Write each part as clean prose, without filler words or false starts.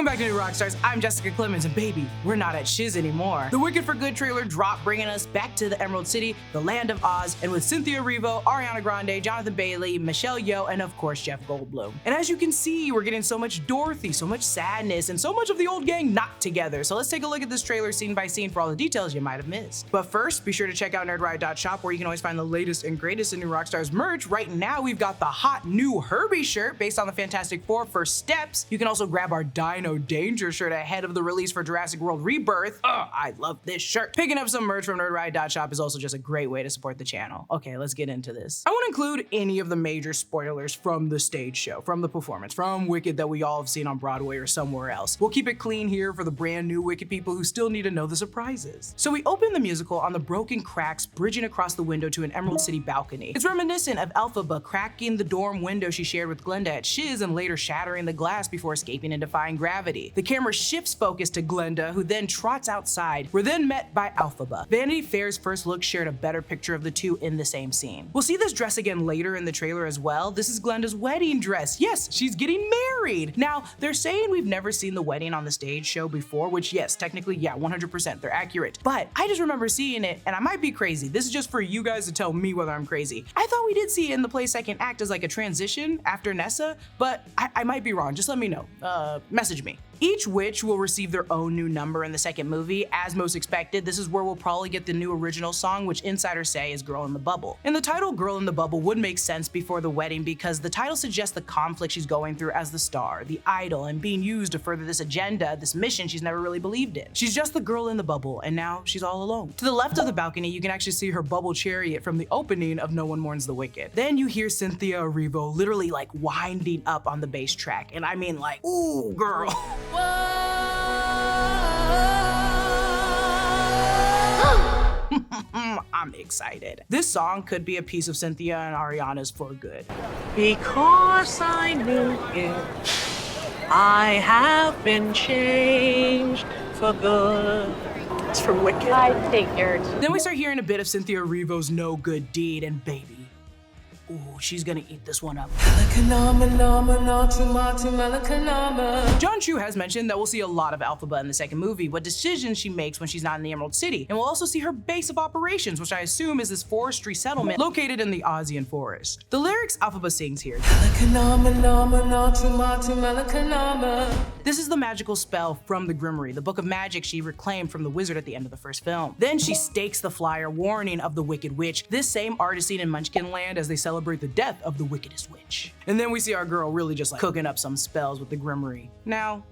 Welcome back to New Rockstars. I'm Jessica Clemons, and baby, we're not at Shiz anymore. The Wicked for Good trailer dropped, bringing us back to the Emerald City, the land of Oz, and with Cynthia, Erivo, Ariana Grande, Jonathan Bailey, Michelle Yeoh, and of course Jeff Goldblum. And as you can see, we're getting so much Dorothy, so much sadness, and so much of the old gang not together. So let's take a look at this trailer scene by scene for all the details you might have missed. But first, be sure to check out nerdriot.shop, where you can always find the latest and greatest in New Rockstars merch. Right now, we've got the hot new Herbie shirt based on the Fantastic Four First Steps. You can also grab our Dino Danger shirt ahead of the release for Jurassic World Rebirth. I love this shirt. Picking up some merch from nerdriot.shop is also just a great way to support the channel. Okay, let's get into this. I won't include any of the major spoilers from the stage show, from the performance, from Wicked that we all have seen on Broadway or somewhere else. We'll keep it clean here for the brand new Wicked people who still need to know the surprises. So we open the musical on the broken cracks bridging across the window to an Emerald City balcony. It's reminiscent of Elphaba cracking the dorm window she shared with Glenda at Shiz and later shattering the glass before escaping and defying gravity. The camera shifts focus to Glenda, who then trots outside. We're then met by Elphaba. Vanity Fair's first look shared a better picture of the two in the same scene. We'll see this dress again later in the trailer as well. This is Glenda's wedding dress. Yes, she's getting married. Now, they're saying we've never seen the wedding on the stage show before, which yes, technically, yeah, 100%, they're accurate. But I just remember seeing it, and I might be crazy. This is just for you guys to tell me whether I'm crazy. I thought we did see it in the play second act as like a transition after Nessa, but I might be wrong. Just let me know. Message me. Each witch will receive their own new number in the second movie. As most expected, this is where we'll probably get the new original song, which insiders say is Girl in the Bubble. And the title Girl in the Bubble would make sense before the wedding because the title suggests the conflict she's going through as the star, the idol, and being used to further this agenda, this mission she's never really believed in. She's just the girl in the bubble, and now she's all alone. To the left of the balcony, you can actually see her bubble chariot from the opening of No One Mourns the Wicked. Then you hear Cynthia Erivo literally like winding up on the bass track, and I mean like, ooh, girl. I'm excited. This song could be a piece of Cynthia and Ariana's for good. Because I knew it, I have been changed for good. It's from Wicked. I figured. Then we start hearing a bit of Cynthia Erivo's No Good Deed, and baby, ooh, she's gonna eat this one up. John Chu has mentioned that we'll see a lot of Elphaba in the second movie, what decisions she makes when she's not in the Emerald City. And we'll also see her base of operations, which I assume is this forestry settlement located in the Ozian forest. The lyrics Elphaba sings here. This is the magical spell from the Grimoire, the book of magic she reclaimed from the wizard at the end of the first film. Then she stakes the flyer warning of the Wicked Witch. This same art is seen in Munchkin Land as they celebrate the death of the wickedest witch. And then we see our girl really just like cooking up some spells with the Grimoire. Now,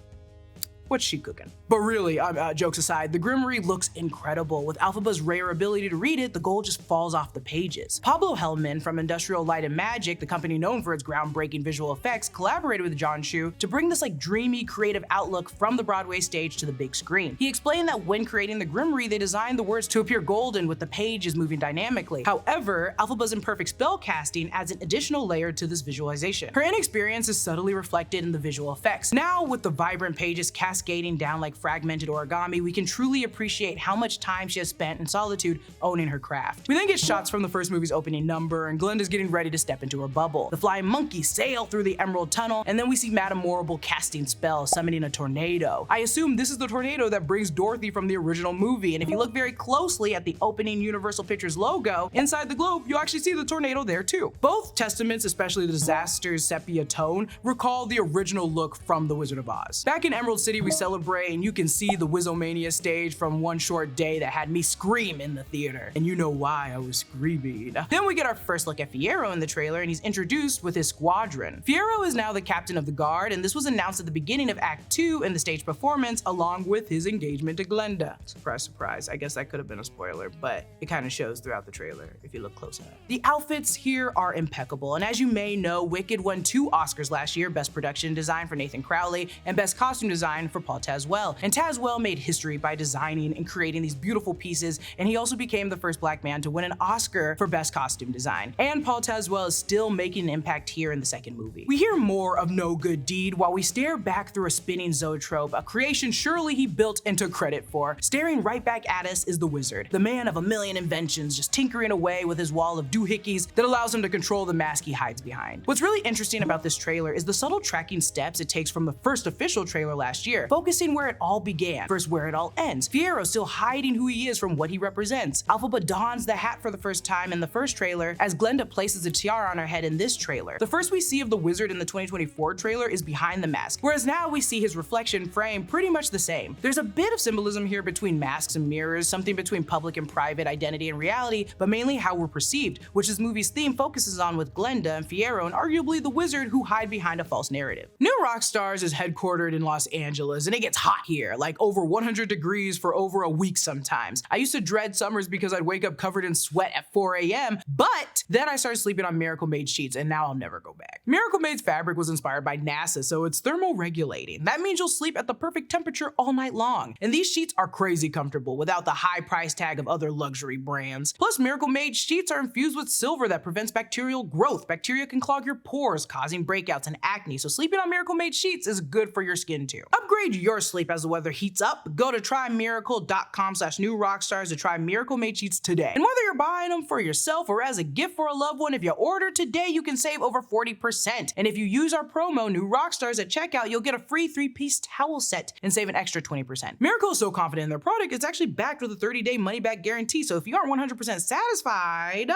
what's she cooking? But really, jokes aside, the Grimoire looks incredible. With Elphaba's rare ability to read it, the gold just falls off the pages. Pablo Hellman from Industrial Light and Magic, the company known for its groundbreaking visual effects, collaborated with John Chu to bring this like dreamy, creative outlook from the Broadway stage to the big screen. He explained that when creating the Grimoire, they designed the words to appear golden with the pages moving dynamically. However, Elphaba's imperfect spell casting adds an additional layer to this visualization. Her inexperience is subtly reflected in the visual effects. Now, with the vibrant pages cascading down like fragmented origami, we can truly appreciate how much time she has spent in solitude owning her craft. We then get shots from the first movie's opening number, and Glenda's getting ready to step into her bubble. The flying monkeys sail through the Emerald Tunnel, and then we see Madame Morrible casting spells, summoning a tornado. I assume this is the tornado that brings Dorothy from the original movie, and if you look very closely at the opening Universal Pictures logo, inside the globe, you actually see the tornado there too. Both testaments, especially the disaster's sepia tone, recall the original look from The Wizard of Oz. Back in Emerald City, we celebrate, and you can see the Wizomania stage from One Short Day that had me scream in the theater. And you know why I was screaming. Then we get our first look at Fiyero in the trailer, and he's introduced with his squadron. Fiyero is now the captain of the guard, and this was announced at the beginning of Act 2 in the stage performance, along with his engagement to Glenda. Surprise, surprise. I guess that could have been a spoiler, but it kind of shows throughout the trailer if you look close enough. The outfits here are impeccable, and as you may know, Wicked won 2 Oscars last year, Best Production Design for Nathan Crowley and Best Costume Design for for Paul Tazewell. And Tazewell made history by designing and creating these beautiful pieces, and he also became the first black man to win an Oscar for Best Costume Design. And Paul Tazewell is still making an impact here in the second movie. We hear more of no good deed while we stare back through a spinning zoetrope, a creation surely he built and took credit for. Staring right back at us is the wizard, the man of a million inventions, just tinkering away with his wall of doohickeys that allows him to control the mask he hides behind. What's really interesting about this trailer is the subtle tracking steps it takes from the first official trailer last year, focusing where it all began versus where it all ends. Fiero's still hiding who he is from what he represents. Elphaba dons the hat for the first time in the first trailer, as Glenda places a tiara on her head in this trailer. The first we see of the wizard in the 2024 trailer is behind the mask, whereas now we see his reflection frame pretty much the same. There's a bit of symbolism here between masks and mirrors, something between public and private identity and reality, but mainly how we're perceived, which this movie's theme focuses on with Glenda and Fiero and arguably the wizard who hide behind a false narrative. New Rockstars is headquartered in Los Angeles, and it gets hot here, like over 100 degrees for over a week sometimes. I used to dread summers because I'd wake up covered in sweat at 4 a.m., but then I started sleeping on Miracle Made sheets, and now I'll never go back. Miracle Made's fabric was inspired by NASA, so it's thermoregulating. That means you'll sleep at the perfect temperature all night long. And these sheets are crazy comfortable without the high price tag of other luxury brands. Plus, Miracle Made sheets are infused with silver that prevents bacterial growth. Bacteria can clog your pores, causing breakouts and acne, so sleeping on Miracle Made sheets is good for your skin too. Upgrade your sleep as the weather heats up. Go to trymiracle.com/newrockstars to try Miracle Made sheets today. And whether you're buying them for yourself or as a gift for a loved one, if you order today, you can save over 40%. And if you use our promo New Rockstars at checkout, you'll get a free 3-piece towel set and save an extra 20%. Miracle is so confident in their product, it's actually backed with a 30-day money-back guarantee, so if you aren't 100% satisfied,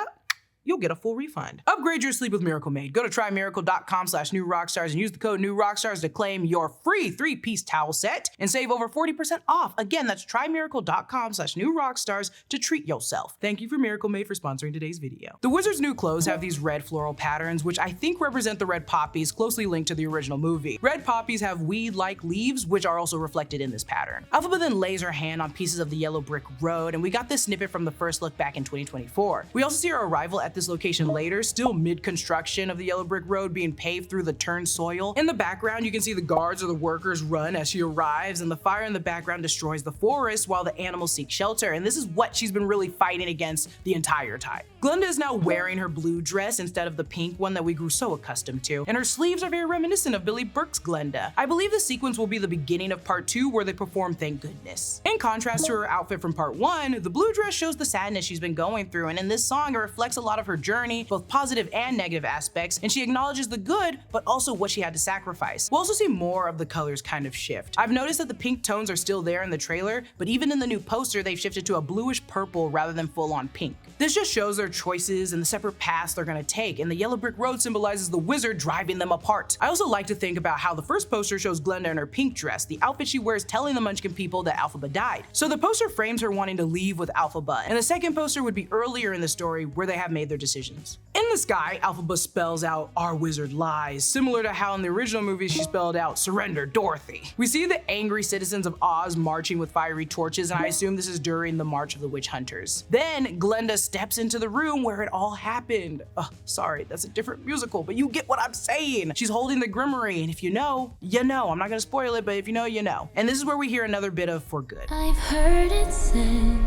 you'll get a full refund. Upgrade your sleep with Miracle Made. Go to trymiracle.com/newrockstars and use the code NEWROCKSTARS to claim your free 3-piece towel set and save over 40% off. Again, that's trymiracle.com/newrockstars to treat yourself. Thank you for Miracle Made for sponsoring today's video. The wizard's new clothes have these red floral patterns, which I think represent the red poppies closely linked to the original movie. Red poppies have weed-like leaves, which are also reflected in this pattern. Elphaba then lays her hand on pieces of the yellow brick road, and we got this snippet from the first look back in 2024. We also see her arrival at this location later, still mid-construction of the yellow brick road being paved through the turned soil. In the background, you can see the guards or the workers run as she arrives, and the fire in the background destroys the forest while the animals seek shelter, and this is what she's been really fighting against the entire time. Glenda is now wearing her blue dress instead of the pink one that we grew so accustomed to, and her sleeves are very reminiscent of Billy Burke's Glenda. I believe the sequence will be the beginning of part 2 where they perform Thank Goodness. In contrast to her outfit from part 1, the blue dress shows the sadness she's been going through, and in this song it reflects a lot of her journey, both positive and negative aspects, and she acknowledges the good, but also what she had to sacrifice. We'll also see more of the colors kind of shift. I've noticed that the pink tones are still there in the trailer, but even in the new poster, they've shifted to a bluish purple rather than full-on pink. This just shows their choices and the separate paths they're gonna take, and the yellow brick road symbolizes the wizard driving them apart. I also like to think about how the first poster shows Glenda in her pink dress, the outfit she wears telling the Munchkin people that Elphaba died. So the poster frames her wanting to leave with Elphaba, and the second poster would be earlier in the story where they have made their decisions. In the sky, Elphaba spells out "Our wizard lies," similar to how in the original movie she spelled out "Surrender, Dorothy." We see the angry citizens of Oz marching with fiery torches, and I assume this is during the March of the Witch Hunters. Then Glenda steps into the room where it all happened. Sorry, that's a different musical, but you get what I'm saying. She's holding the grimoire, and if you know, you know. I'm not gonna spoil it, but if you know, you know. And this is where we hear another bit of "For Good." I've heard it said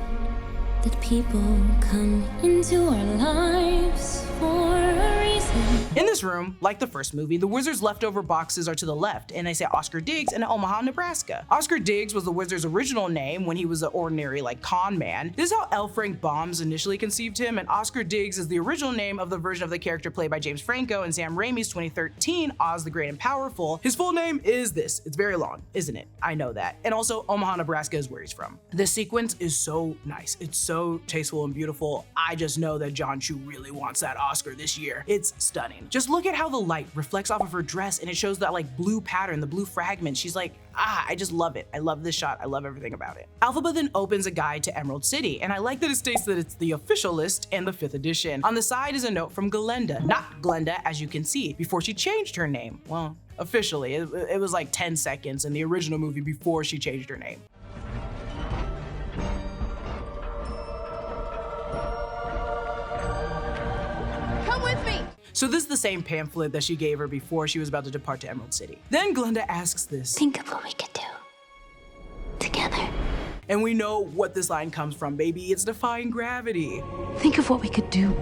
that people come into our lives for a reason. In this room, like the first movie, the wizard's leftover boxes are to the left, and they say Oscar Diggs and Omaha, Nebraska. Oscar Diggs was the wizard's original name when he was an ordinary, con man. This is how L. Frank Baum's initially conceived him, and Oscar Diggs is the original name of the version of the character played by James Franco in Sam Raimi's 2013 Oz the Great and Powerful. His full name is this. It's very long, isn't it? I know that. And also, Omaha, Nebraska is where he's from. This sequence is so nice. It's so tasteful and beautiful. I just know that John Chu really wants that Oscar this year. It's stunning. Just look at how the light reflects off of her dress, and it shows that blue pattern, the blue fragment. She's like, I just love it. I love this shot. I love everything about it. Elphaba then opens a guide to Emerald City, and I like that it states that it's the official list and the 5th edition. On the side is a note from Galinda, not Glenda, as you can see, before she changed her name. Well, officially, it was like 10 seconds in the original movie before she changed her name. So this is the same pamphlet that she gave her before she was about to depart to Emerald City. Then Glenda asks this. Think of what we could do. together. And we know what this line comes from, baby. It's defying gravity. Think of what we could do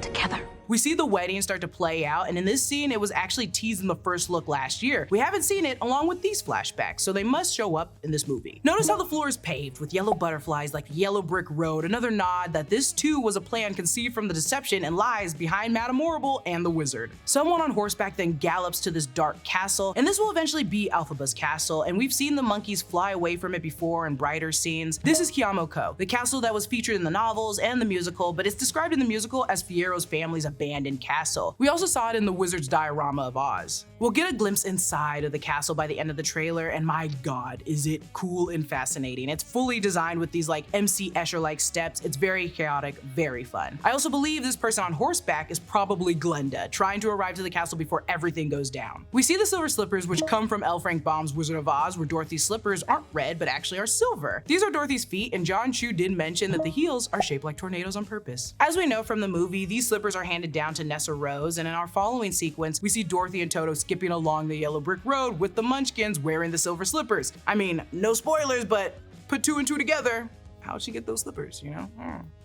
together. We see the wedding start to play out, and in this scene, it was actually teased in the first look last year. We haven't seen it along with these flashbacks, so they must show up in this movie. Notice how the floor is paved with yellow butterflies like yellow brick road, another nod that this too was a plan conceived from the deception and lies behind Madame Horrible and the wizard. Someone on horseback then gallops to this dark castle, and this will eventually be Elphaba's castle, and we've seen the monkeys fly away from it before in brighter scenes. This is Kiamoko, the castle that was featured in the novels and the musical, but it's described in the musical as Fiero's family's abandoned castle. We also saw it in the Wizard's diorama of Oz. We'll get a glimpse inside of the castle by the end of the trailer, and my god, is it cool and fascinating. It's fully designed with these like MC Escher-like steps. It's very chaotic, very fun. I also believe this person on horseback is probably Glenda, trying to arrive to the castle before everything goes down. We see the silver slippers, which come from L. Frank Baum's Wizard of Oz, where Dorothy's slippers aren't red, but actually are silver. These are Dorothy's feet, and John Chu did mention that the heels are shaped like tornadoes on purpose. As we know from the movie, these slippers are handed down to Nessa Rose, and in our following sequence, we see Dorothy and Toto skipping along the yellow brick road with the Munchkins wearing the silver slippers. I mean, no spoilers, but put two and two together. How'd she get those slippers, you know?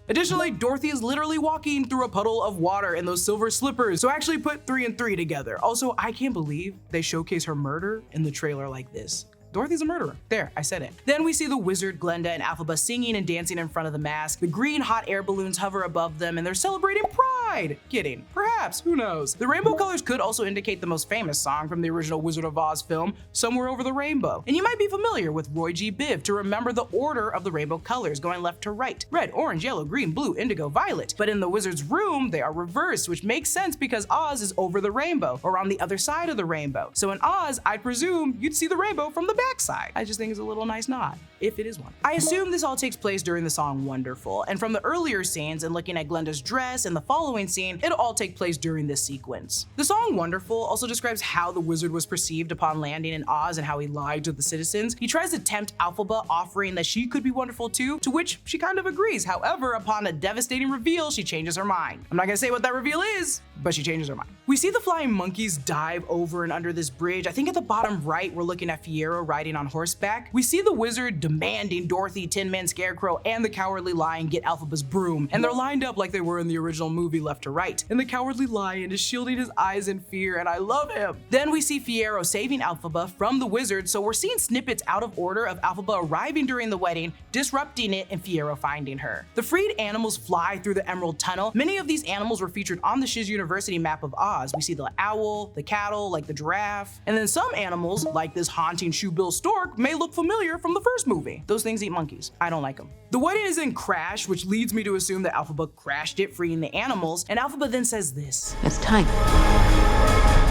Additionally, Dorothy is literally walking through a puddle of water in those silver slippers, so actually put 3 and 3 together. Also, I can't believe they showcase her murder in the trailer like this. Dorothy's a murderer. There, I said it. Then we see the wizard, Glenda, and Elphaba singing and dancing in front of the mask. The green hot air balloons hover above them, and they're celebrating pride. Kidding. Perhaps, who knows? The rainbow colors could also indicate the most famous song from the original Wizard of Oz film, Somewhere Over the Rainbow. And you might be familiar with Roy G. Biv to remember the order of the rainbow colors going left to right. Red, orange, yellow, green, blue, indigo, violet. But in the wizard's room, they are reversed, which makes sense because Oz is over the rainbow, or on the other side of the rainbow. So in Oz, I presume you'd see the rainbow from the backside. I just think it's a little nice nod, if it is one. I assume this all takes place during the song Wonderful, and from the earlier scenes and looking at Glenda's dress and the following scene, it'll all take place during this sequence. The song Wonderful also describes how the wizard was perceived upon landing in Oz and how he lied to the citizens. He tries to tempt Elphaba, offering that she could be wonderful too, to which she kind of agrees. However, upon a devastating reveal, she changes her mind. I'm not gonna say what that reveal is, but she changes her mind. We see the flying monkeys dive over and under this bridge. I think at the bottom right, we're looking at Fiero riding on horseback. We see the wizard demanding Dorothy, Tin Man, Scarecrow, and the Cowardly Lion get Elphaba's broom, and they're lined up like they were in the original movie left to right. And the Cowardly Lion is shielding his eyes in fear, and I love him. Then we see Fiero saving Elphaba from the wizard, so we're seeing snippets out of order of Elphaba arriving during the wedding, disrupting it, and Fiero finding her. The freed animals fly through the Emerald Tunnel. Many of these animals were featured on the Shiz University map of Oz. We see the owl, the cattle, like the giraffe, and then some animals, like this haunting shoebill stork, may look familiar from the first movie. Those things eat monkeys. I don't like them. The wedding is in crash, which leads me to assume that Elphaba crashed it, freeing the animals, and Elphaba then says this. It's time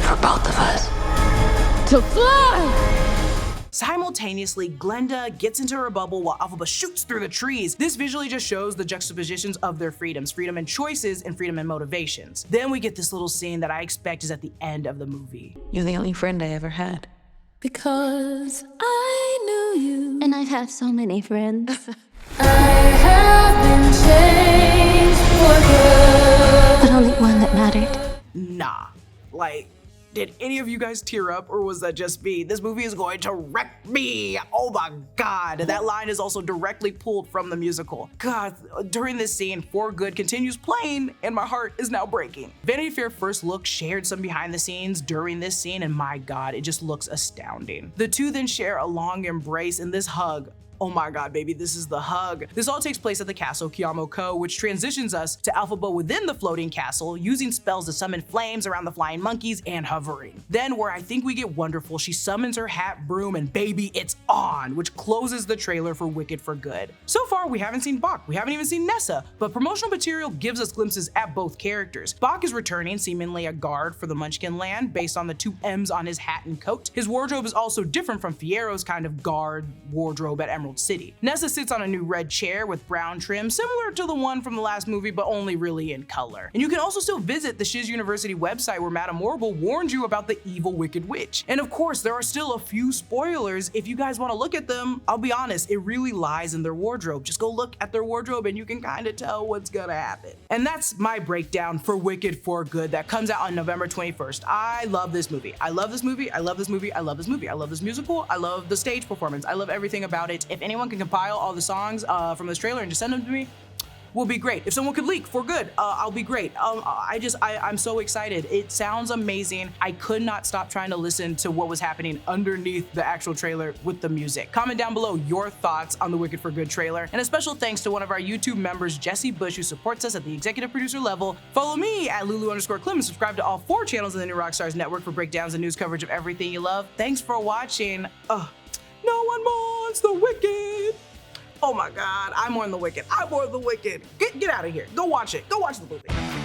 for both of us to fly! Simultaneously, Glenda gets into her bubble while Elphaba shoots through the trees. This visually just shows the juxtapositions of their freedoms, freedom in choices and freedom in motivations. Then we get this little scene that I expect is at the end of the movie. You're the only friend I ever had. Because I knew you. And I've had so many friends. I have been changed for good. But only one that mattered. Nah, like, did any of you guys tear up, or was that just me? This movie is going to wreck me. Oh my God. That line is also directly pulled from the musical. God, during this scene, For Good continues playing and my heart is now breaking. Vanity Fair First Look shared some behind the scenes during this scene, and my God, it just looks astounding. The two then share a long embrace, and this hug, oh my God, baby, this is the hug. This all takes place at the castle Kiamoko, which transitions us to Elphaba within the floating castle, using spells to summon flames around the flying monkeys and hovering. Then where I think we get Wonderful, she summons her hat, broom, and baby, it's on, which closes the trailer for Wicked for Good. So far, we haven't seen Bach, we haven't even seen Nessa, but promotional material gives us glimpses at both characters. Bach is returning, seemingly a guard for the Munchkin land, based on the 2 M's on his hat and coat. His wardrobe is also different from Fiero's kind of guard wardrobe at Emerald Emerald City. Nessa sits on a new red chair with brown trim, similar to the one from the last movie, but only really in color. And you can also still visit the Shiz University website where Madame Horrible warned you about the evil Wicked Witch. And of course, there are still a few spoilers. If you guys want to look at them, I'll be honest, it really lies in their wardrobe. Just go look at their wardrobe and you can kind of tell what's gonna happen. And that's my breakdown for Wicked for Good that comes out on November 21st. I love this movie. I love this movie. I love this movie. I love this movie. I love this musical. I love the stage performance. I love everything about it. If anyone can compile all the songs from this trailer and just send them to me, will be great. If someone could leak for good, I'll be great. I'm so excited. It sounds amazing. I could not stop trying to listen to what was happening underneath the actual trailer with the music. Comment down below your thoughts on the Wicked for Good trailer. And a special thanks to one of our YouTube members, Jesse Bush, who supports us at the executive producer level. Follow me at Lulu_Clemons. Subscribe to all 4 channels in the new Rockstars network for breakdowns and news coverage of everything you love. Thanks for watching. No one mourns the wicked. Oh my God, I mourn the Wicked. I mourn the Wicked. Get out of here. Go watch it. Go watch the movie.